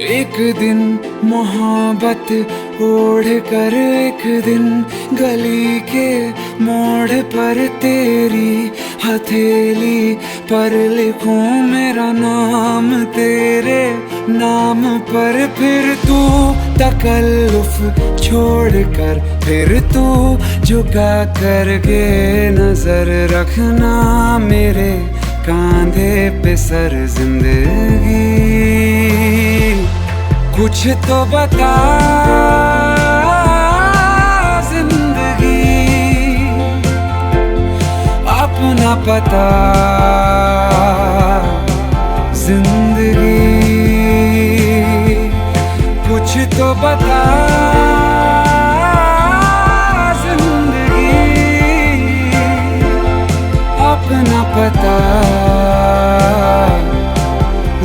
एक दिन मोहब्बत ओढ़ कर एक दिन गली के मोड़ पर तेरी हथेली पर लिखूं मेरा नाम तेरे नाम पर। फिर तू तकल्लुफ छोड़ कर फिर तू झुका करके नजर रखना मेरे कांधे पे सर जिंदगी। कुछ तो बता जिंदगी, अपना पता जिंदगी। कुछ तो बता जिंदगी, अपना पता।